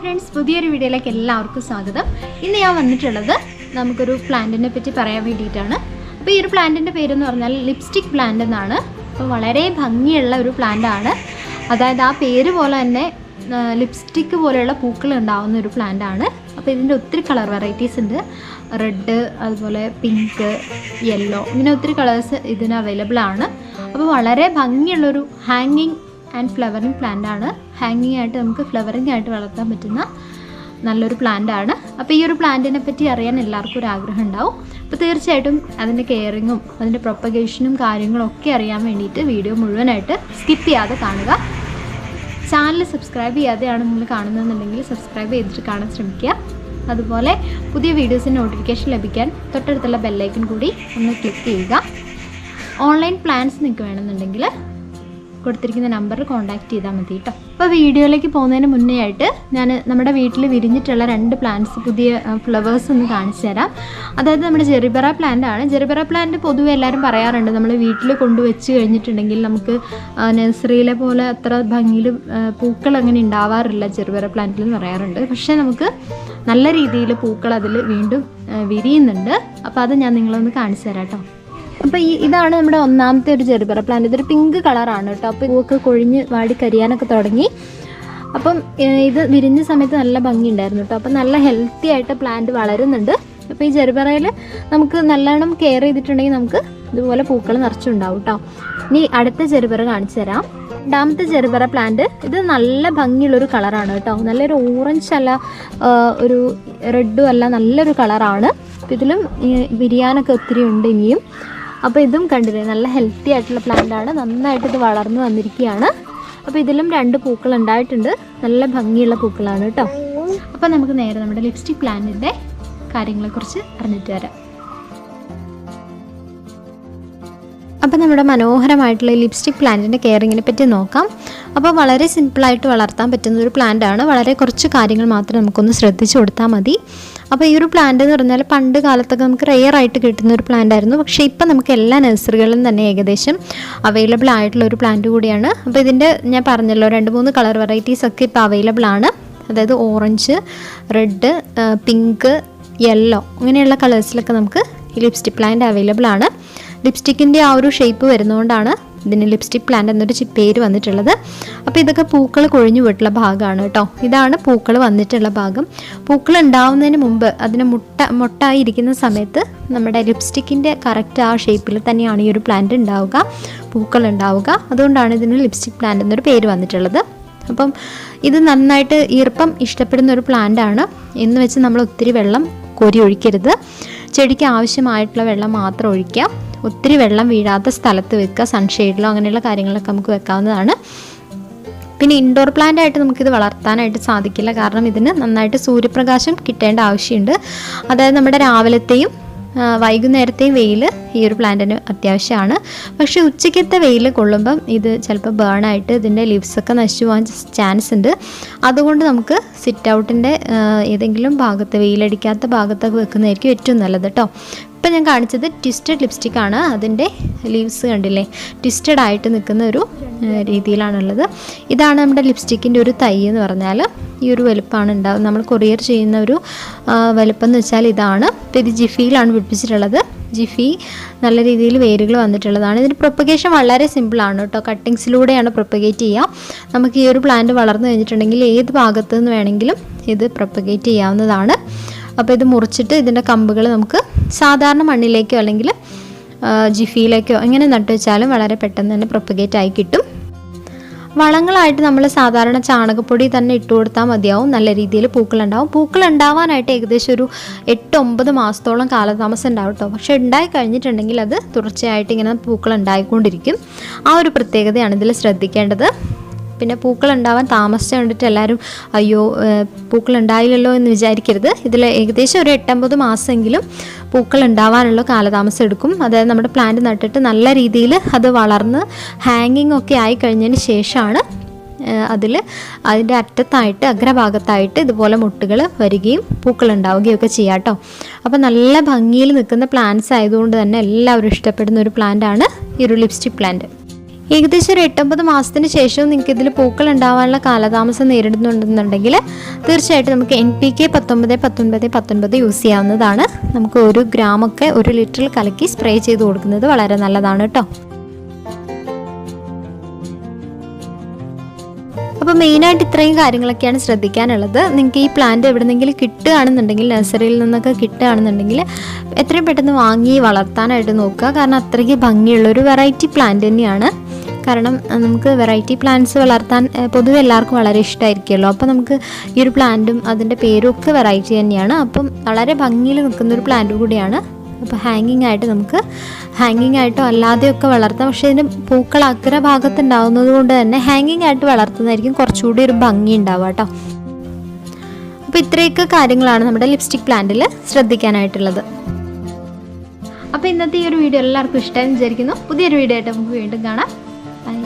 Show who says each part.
Speaker 1: Friends, പുതിയൊരു വീഡിയോയിലേക്ക് എല്ലാവർക്കും സ്വാഗതം. ഇന്ന് ഞാൻ വന്നിട്ടുള്ളത് നമുക്കൊരു പ്ലാന്റിനെ പറ്റി പറയാൻ വേണ്ടിയിട്ടാണ്. അപ്പോൾ ഈ ഒരു പ്ലാന്റിൻ്റെ പേരെന്ന് പറഞ്ഞാൽ ലിപ്സ്റ്റിക് പ്ലാന്റ് എന്നാണ്. അപ്പോൾ വളരെ ഭംഗിയുള്ള ഒരു പ്ലാന്റാണ്. അതായത് ആ പേര് പോലെ തന്നെ ലിപ്സ്റ്റിക്ക് പോലെയുള്ള പൂക്കൾ ഉണ്ടാകുന്ന ഒരു പ്ലാന്റാണ്. അപ്പോൾ ഇതിൻ്റെ ഒത്തിരി കളർ വെറൈറ്റീസ് ഉണ്ട്. റെഡ്, അതുപോലെ പിങ്ക്, യെല്ലോ, ഇങ്ങനെ ഒത്തിരി കളേഴ്സ് ഇതിന് അവൈലബിൾ ആണ്. അപ്പോൾ വളരെ ഭംഗിയുള്ളൊരു ഹാങ്ങിങ് ആൻഡ് ഫ്ലവറിങ് പ്ലാന്റ് ആണ്. ഹാങ്ങിങ് ആയിട്ട് നമുക്ക് ഫ്ലവറിങ് ആയിട്ട് വളർത്താൻ പറ്റുന്ന നല്ലൊരു പ്ലാന്റ് ആണ്. അപ്പോൾ ഈ ഒരു പ്ലാന്റിനെ പറ്റി അറിയാൻ എല്ലാവർക്കും ഒരു ആഗ്രഹം ഉണ്ടാവും. അപ്പോൾ തീർച്ചയായിട്ടും അതിൻ്റെ കെയറിങ്ങും അതിൻ്റെ പ്രൊപ്പഗേഷനും കാര്യങ്ങളും ഒക്കെ അറിയാൻ വേണ്ടിയിട്ട് വീഡിയോ മുഴുവനായിട്ട് സ്കിപ്പ് ചെയ്യാതെ കാണുക. ചാനൽ സബ്സ്ക്രൈബ് ചെയ്യാതെയാണ് നിങ്ങൾ കാണുന്നതെന്നുണ്ടെങ്കിൽ സബ്സ്ക്രൈബ് ചെയ്തിട്ട് കാണാൻ ശ്രമിക്കുക. അതുപോലെ പുതിയ വീഡിയോസിൻ്റെ നോട്ടിഫിക്കേഷൻ ലഭിക്കാൻ തൊട്ടടുത്തുള്ള ബെല്ലൈക്കൺ കൂടി ഒന്ന് ക്ലിക്ക് ചെയ്യുക. ഓൺലൈൻ പ്ലാൻസ് നിങ്ങൾക്ക് വേണമെന്നുണ്ടെങ്കിൽ കൊടുത്തിരിക്കുന്ന നമ്പറിൽ കോൺടാക്ട് ചെയ്താൽ മതി കേട്ടോ. അപ്പോൾ വീഡിയോയിലേക്ക് പോകുന്നതിന് മുന്നേ ആയിട്ട് ഞാൻ നമ്മുടെ വീട്ടിൽ വിരിഞ്ഞിട്ടുള്ള 2 പ്ലാന്റ്സ്, പുതിയ ഫ്ലവേഴ്സ് ഒന്ന് കാണിച്ചു തരാം. അതായത് നമ്മുടെ ജെറിബറ പ്ലാന്റ് ആണ്. ജെറിബറ പ്ലാന്റ് പൊതുവെ എല്ലാവരും പറയാറുണ്ട്, നമ്മൾ വീട്ടിൽ കൊണ്ടുവച്ച് കഴിഞ്ഞിട്ടുണ്ടെങ്കിൽ നമുക്ക് നഴ്സറിയിലെ പോലെ അത്ര ഭംഗിയിൽ പൂക്കൾ അങ്ങനെ ഉണ്ടാവാറില്ല ജെറിബറ പ്ലാന്റിൽ എന്ന് പറയാറുണ്ട്. പക്ഷേ നമുക്ക് നല്ല രീതിയിൽ പൂക്കൾ അതിൽ വീണ്ടും വിരിയുന്നുണ്ട്. അപ്പോൾ അത് ഞാൻ നിങ്ങളൊന്ന് കാണിച്ചു തരാം കേട്ടോ. അപ്പോൾ ഇതാണ് നമ്മുടെ ഒന്നാമത്തെ ഒരു ജെറിബറ പ്ലാന്റ്. ഇതൊരു പിങ്ക് കളറാണ് കേട്ടോ. അപ്പോൾ പൂവൊക്കെ കൊഴിഞ്ഞ് വാടി കരിയാനൊക്കെ തുടങ്ങി. അപ്പം ഇത് വിരിഞ്ഞ സമയത്ത് നല്ല ഭംഗി ഉണ്ടായിരുന്നു കേട്ടോ. അപ്പം നല്ല ഹെൽത്തി ആയിട്ട് പ്ലാന്റ് വളരുന്നുണ്ട്. അപ്പോൾ ഈ ജെറിബറയിൽ നമുക്ക് നല്ലോണം കെയർ ചെയ്തിട്ടുണ്ടെങ്കിൽ നമുക്ക് ഇതുപോലെ പൂക്കൾ നിറച്ചുണ്ടാവും കേട്ടോ. ഇനി അടുത്ത ജെറിബറ കാണിച്ചു തരാം. രണ്ടാമത്തെ ജെറിബറ പ്ലാന്റ്, ഇത് നല്ല ഭംഗിയുള്ളൊരു കളറാണ് കേട്ടോ. നല്ലൊരു ഓറഞ്ച് അല്ല, ഒരു റെഡും അല്ല, നല്ലൊരു കളറാണ്. അപ്പോൾ ഇതിലും വിരിയാനൊക്കെ ഒത്തിരി ഉണ്ട് ഇനിയും. അപ്പോൾ ഇതും കണ്ടില്ലേ, നല്ല ഹെൽത്തി ആയിട്ടുള്ള പ്ലാന്റ് ആണ്. നന്നായിട്ട് ഇത് വളർന്നു വന്നിരിക്കുകയാണ്. അപ്പോൾ ഇതിലും 2 പൂക്കൾ ഉണ്ടായിട്ടുണ്ട്. നല്ല ഭംഗിയുള്ള പൂക്കളാണ് കേട്ടോ. അപ്പോൾ നമുക്ക് നേരെ നമ്മുടെ ലിപ്സ്റ്റിക് പ്ലാന്റിൻ്റെ കാര്യങ്ങളെക്കുറിച്ച് അറിഞ്ഞിട്ട് വരാം. അപ്പോൾ നമ്മുടെ മനോഹരമായിട്ടുള്ള ലിപ്സ്റ്റിക് പ്ലാന്റിൻ്റെ കെയറിങ്ങിനെ പറ്റി നോക്കാം. അപ്പോൾ വളരെ സിമ്പിളായിട്ട് വളർത്താൻ പറ്റുന്ന ഒരു പ്ലാന്റ് ആണ്. വളരെ കുറച്ച് കാര്യങ്ങൾ മാത്രം നമുക്കൊന്ന് ശ്രദ്ധിച്ചു കൊടുത്താൽ മതി. അപ്പോൾ ഈ ഒരു പ്ലാന്റ് എന്ന് പറഞ്ഞാൽ പണ്ട് കാലത്തൊക്കെ നമുക്ക് റെയർ ആയിട്ട് കിട്ടുന്ന ഒരു പ്ലാന്റ് ആയിരുന്നു. പക്ഷേ ഇപ്പം നമുക്ക് എല്ലാ നഴ്സറികളിലും തന്നെ ഏകദേശം അവൈലബിൾ ആയിട്ടുള്ള ഒരു പ്ലാന്റ് കൂടിയാണ്. അപ്പോൾ ഇതിൻ്റെ ഞാൻ പറഞ്ഞല്ലോ 2-3 കളർ വെറൈറ്റീസ് ഒക്കെ ഇപ്പോൾ അവൈലബിൾ ആണ്. അതായത് ഓറഞ്ച്, റെഡ്, പിങ്ക്, യെല്ലോ, അങ്ങനെയുള്ള കളേഴ്സിലൊക്കെ നമുക്ക് ഈ ലിപ്സ്റ്റിക് പ്ലാന്റ് അവൈലബിൾ ആണ്. ലിപ്സ്റ്റിക്കിൻ്റെ ആ ഒരു ഷേപ്പ് വരുന്നതുകൊണ്ടാണ് ഇതിന് ലിപ്സ്റ്റിക് പ്ലാന്റ് എന്നൊരു പേര് വന്നിട്ടുള്ളത്. അപ്പോൾ ഇതൊക്കെ പൂക്കൾ കൊഴിഞ്ഞു പോയിട്ടുള്ള ഭാഗമാണ് കേട്ടോ. ഇതാണ് പൂക്കൾ വന്നിട്ടുള്ള ഭാഗം. പൂക്കൾ ഉണ്ടാവുന്നതിന് മുമ്പ് അതിന് മുട്ടായിരിക്കുന്ന സമയത്ത് നമ്മുടെ ലിപ്സ്റ്റിക്കിൻ്റെ കറക്റ്റ് ആ ഷേപ്പിൽ തന്നെയാണ് ഈ ഒരു പ്ലാന്റ് ഉണ്ടാവുക, പൂക്കൾ ഉണ്ടാവുക. അതുകൊണ്ടാണ് ഇതിന് ലിപ്സ്റ്റിക് പ്ലാന്റ് എന്നൊരു പേര് വന്നിട്ടുള്ളത്. അപ്പം ഇത് നന്നായിട്ട് ഈർപ്പം ഇഷ്ടപ്പെടുന്ന ഒരു പ്ലാന്റ് ആണ്. എന്ന് വെച്ച് നമ്മൾ ഒത്തിരി വെള്ളം കോരി ഒഴിക്കരുത്. ചെടിക്ക് ആവശ്യമായിട്ടുള്ള വെള്ളം മാത്രം ഒഴിക്കുക. ഒത്തിരി വെള്ളം വീഴാത്ത സ്ഥലത്ത് വെക്കുക. സൺഷെയ്ഡിലോ അങ്ങനെയുള്ള കാര്യങ്ങളൊക്കെ നമുക്ക് വെക്കാവുന്നതാണ്. പിന്നെ ഇൻഡോർ പ്ലാന്റ് ആയിട്ട് നമുക്കിത് വളർത്താനായിട്ട് സാധിക്കില്ല. കാരണം ഇതിന് നന്നായിട്ട് സൂര്യപ്രകാശം കിട്ടേണ്ട ആവശ്യമുണ്ട്. അതായത് നമ്മുടെ രാവിലത്തെയും വൈകുന്നേരത്തെയും വെയിൽ ഈ ഒരു പ്ലാന്റിന് അത്യാവശ്യമാണ്. പക്ഷേ ഉച്ചയ്ക്കത്തെ വെയിൽ കൊള്ളുമ്പം ഇത് ചിലപ്പോൾ ബേണായിട്ട് ഇതിൻ്റെ ലീവ്സൊക്കെ നശിച്ചു പോകാൻ ചാൻസ് ഉണ്ട്. അതുകൊണ്ട് നമുക്ക് സിറ്റ് ഔട്ടിൻ്റെ ഏതെങ്കിലും ഭാഗത്ത്, വെയിലടിക്കാത്ത ഭാഗത്തൊക്കെ വെക്കുന്നതായിരിക്കും ഏറ്റവും നല്ലത് കേട്ടോ. ഇപ്പം ഞാൻ കാണിച്ചത് ട്വിസ്റ്റഡ് ലിപ്സ്റ്റിക് ആണ്. അതിൻ്റെ ലീവ്സ് കണ്ടില്ലേ, ട്വിസ്റ്റഡ് ആയിട്ട് നിൽക്കുന്ന ഒരു രീതിയിലാണുള്ളത്. ഇതാണ് നമ്മുടെ ലിപ്സ്റ്റിക്കിൻ്റെ ഒരു തൈ എന്ന് പറഞ്ഞാൽ ഈ ഒരു വലുപ്പമാണ് ഉണ്ടാകും. നമ്മൾ കൊറിയർ ചെയ്യുന്ന ഒരു വലുപ്പം എന്ന് വെച്ചാൽ ഇതാണ്. ഇപ്പോൾ ഇത് ജിഫിയിലാണ് പിടിപ്പിച്ചിട്ടുള്ളത്. ജിഫി നല്ല രീതിയിൽ വേരുകൾ വന്നിട്ടുള്ളതാണ്. ഇതിൻ്റെ പ്രൊപ്പഗേഷൻ വളരെ സിമ്പിളാണ് കേട്ടോ. കട്ടിങ്സിലൂടെയാണ് പ്രൊപ്പഗേറ്റ് ചെയ്യുക. നമുക്ക് ഈ ഒരു പ്ലാന്റ് വളർന്നു കഴിഞ്ഞിട്ടുണ്ടെങ്കിൽ ഏത് ഭാഗത്തു നിന്ന് വേണമെങ്കിലും ഇത് പ്രൊപ്പഗേറ്റ് ചെയ്യാവുന്നതാണ്. അപ്പോൾ ഇത് മുറിച്ചിട്ട് ഇതിൻ്റെ കമ്പുകൾ നമുക്ക് സാധാരണ മണ്ണിലേക്കോ അല്ലെങ്കിൽ ജിഫിയിലേക്കോ എങ്ങനെ നട്ടു വെച്ചാലും വളരെ പെട്ടെന്ന് തന്നെ പ്രൊപ്പഗേറ്റ് ആയി കിട്ടും. വളങ്ങളായിട്ട് നമ്മൾ സാധാരണ ചാണകപ്പൊടി തന്നെ ഇട്ട് കൊടുത്താൽ മതിയാവും. നല്ല രീതിയിൽ പൂക്കളുണ്ടാവും. പൂക്കൾ ഉണ്ടാവാനായിട്ട് ഏകദേശം ഒരു 8-9 മാസത്തോളം കാലതാമസം ഉണ്ടാവും കേട്ടോ. പക്ഷേ ഉണ്ടായി കഴിഞ്ഞിട്ടുണ്ടെങ്കിൽ അത് തുടർച്ചയായിട്ട് ഇങ്ങനെ പൂക്കൾ ഉണ്ടായിക്കൊണ്ടിരിക്കും. ആ ഒരു പ്രത്യേകതയാണ് ഇതിൽ ശ്രദ്ധിക്കേണ്ടത്. പിന്നെ പൂക്കൾ ഉണ്ടാവാൻ താമസിച്ച് കണ്ടിട്ട് എല്ലാവരും അയ്യോ പൂക്കൾ ഉണ്ടായില്ലല്ലോ എന്ന് വിചാരിക്കരുത്. ഇതിൽ ഏകദേശം ഒരു 8-9 മാസമെങ്കിലും പൂക്കൾ ഉണ്ടാവാനുള്ള കാലതാമസം എടുക്കും. അതായത് നമ്മുടെ പ്ലാന്റ് നട്ടിട്ട് നല്ല രീതിയിൽ അത് വളർന്ന് ഹാങ്ങിങ് ഒക്കെ ആയി കഴിഞ്ഞതിന് ശേഷമാണ് അതിൻ്റെ അറ്റത്തായിട്ട്, അഗ്രഭാഗത്തായിട്ട് ഇതുപോലെ മുട്ടുകൾ വരികയും പൂക്കൾ ഉണ്ടാവുകയൊക്കെ ചെയ്യാം കേട്ടോ. അപ്പോൾ നല്ല ഭംഗിയിൽ നിൽക്കുന്ന പ്ലാന്റ്സ് ആയതുകൊണ്ട് തന്നെ എല്ലാവരും ഇഷ്ടപ്പെടുന്ന ഒരു പ്ലാന്റാണ് ഈ ഒരു ലിപ്സ്റ്റിക് പ്ലാന്റ്. ഏകദേശം ഒരു 8-9 മാസത്തിന് ശേഷവും നിങ്ങൾക്ക് ഇതിൽ പൂക്കൾ ഉണ്ടാവാനുള്ള കാലതാമസം നേരിടുന്നുണ്ടെന്നുണ്ടെങ്കിൽ തീർച്ചയായിട്ടും നമുക്ക് NPK 19-19-19 യൂസ് ചെയ്യാവുന്നതാണ്. നമുക്ക് 1 ഗ്രാമൊക്കെ 1 ലിറ്ററിൽ കലക്കി സ്പ്രേ ചെയ്ത് കൊടുക്കുന്നത് വളരെ നല്ലതാണ് കേട്ടോ. അപ്പോൾ മെയിനായിട്ട് ഇത്രയും കാര്യങ്ങളൊക്കെയാണ് ശ്രദ്ധിക്കാനുള്ളത്. നിങ്ങൾക്ക് ഈ പ്ലാന്റ് എവിടെന്നെങ്കിലും കിട്ടുകയാണെന്നുണ്ടെങ്കിൽ, നഴ്സറിയിൽ നിന്നൊക്കെ കിട്ടുകയാണെന്നുണ്ടെങ്കിൽ എത്രയും പെട്ടെന്ന് വാങ്ങി വളർത്താനായിട്ട് നോക്കുക. കാരണം അത്രയ്ക്ക് ഭംഗിയുള്ളൊരു വെറൈറ്റി പ്ലാന്റ് തന്നെയാണ്. കാരണം നമുക്ക് വെറൈറ്റി പ്ലാന്റ്സ് വളർത്താൻ പൊതുവെ എല്ലാവർക്കും വളരെ ഇഷ്ടമായിരിക്കുമല്ലോ. അപ്പോൾ നമുക്ക് ഈ ഒരു പ്ലാന്റും അതിൻ്റെ പേരും ഒക്കെ വെറൈറ്റി തന്നെയാണ്. അപ്പം വളരെ ഭംഗിയിൽ നിൽക്കുന്നൊരു പ്ലാന്റ് കൂടിയാണ്. അപ്പോൾ ഹാങ്ങിങ് ആയിട്ടോ അല്ലാതെയൊക്കെ വളർത്താം. പക്ഷേ ഇതിന് പൂക്കൾ അഗ്രഭാഗത്ത് ഉണ്ടാകുന്നത് കൊണ്ട് തന്നെ ഹാങ്ങിങ് ആയിട്ട് വളർത്തുന്നതായിരിക്കും കുറച്ചുകൂടി ഒരു ഭംഗി ഉണ്ടാവുക കേട്ടോ. അപ്പോൾ ഇത്രയൊക്കെ കാര്യങ്ങളാണ് നമ്മുടെ ലിപ്സ്റ്റിക് പ്ലാന്റിൽ ശ്രദ്ധിക്കാനായിട്ടുള്ളത്. അപ്പോൾ ഇന്നത്തെ ഈ ഒരു വീഡിയോ എല്ലാവർക്കും ഇഷ്ടമായി വിചാരിക്കുന്നു. പുതിയൊരു വീഡിയോ ആയിട്ട് നമുക്ക് വീണ്ടും കാണാം. ബൈ.